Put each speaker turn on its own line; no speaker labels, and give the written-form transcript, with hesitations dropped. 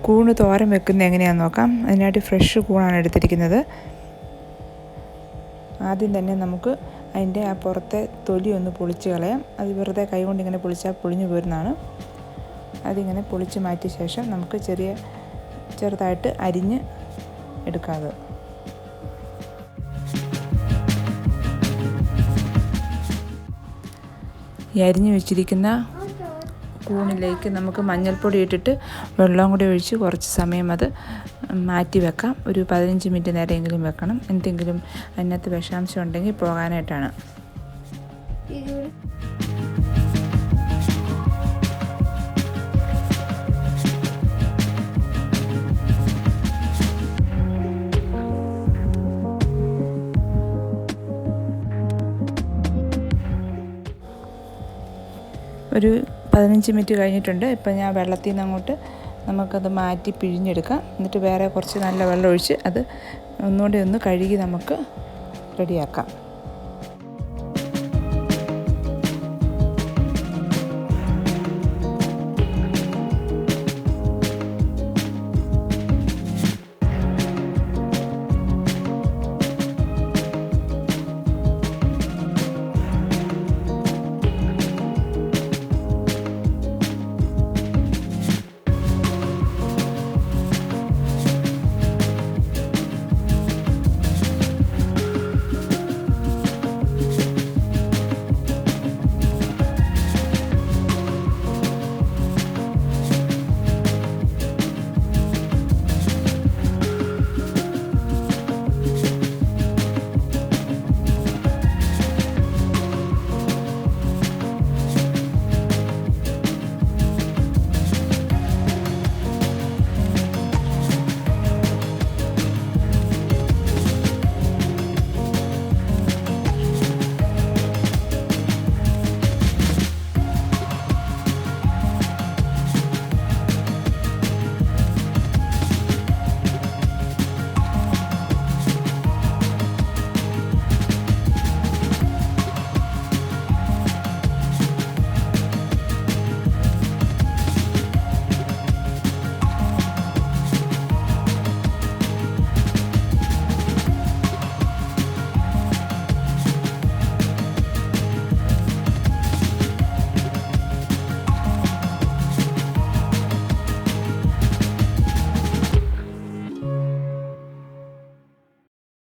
കൂണ് തോരൻ വെക്കുന്നത് എങ്ങനെയാണെന്ന് നോക്കാം. അതിനായിട്ട് ഫ്രഷ് കൂണാണ് എടുത്തിരിക്കുന്നത്. ആദ്യം തന്നെ നമുക്ക് അതിൻ്റെ ആ പുറത്തെ തൊലി ഒന്ന് പൊളിച്ച് കളയാം. അത് വെറുതെ കൈ കൊണ്ട് ഇങ്ങനെ പൊളിച്ചാൽ പൊളിഞ്ഞു പോരുന്നതാണ്. അതിങ്ങനെ പൊളിച്ച് മാറ്റിയ ശേഷം നമുക്ക് ചെറുതായിട്ട് അരിഞ്ഞ് എടുക്കാതെ. ഈ അരിഞ്ഞ് വെച്ചിരിക്കുന്ന കൂണിലേക്ക് നമുക്ക് മഞ്ഞൾപ്പൊടി ഇട്ടിട്ട് വെള്ളം കൂടി ഒഴിച്ച് കുറച്ച് സമയം അത് മാറ്റി വെക്കാം. ഒരു 15 മിനിറ്റ് നേരമെങ്കിലും വെക്കണം. എന്തെങ്കിലും അതിനകത്ത് വിഷാംശം ഉണ്ടെങ്കിൽ പോകാനായിട്ടാണ്. ഒരു 15 മിനിറ്റ് കഴിഞ്ഞിട്ടുണ്ട്. ഇപ്പം ഞാൻ വെള്ളത്തിൽ നിന്ന് അങ്ങോട്ട് നമുക്കത് മാറ്റി പിഴിഞ്ഞെടുക്കാം. എന്നിട്ട് വേറെ കുറച്ച് നല്ല വെള്ളം ഒഴിച്ച് അത് ഒന്നുകൂടി ഒന്ന് കഴുകി നമുക്ക് റെഡിയാക്കാം.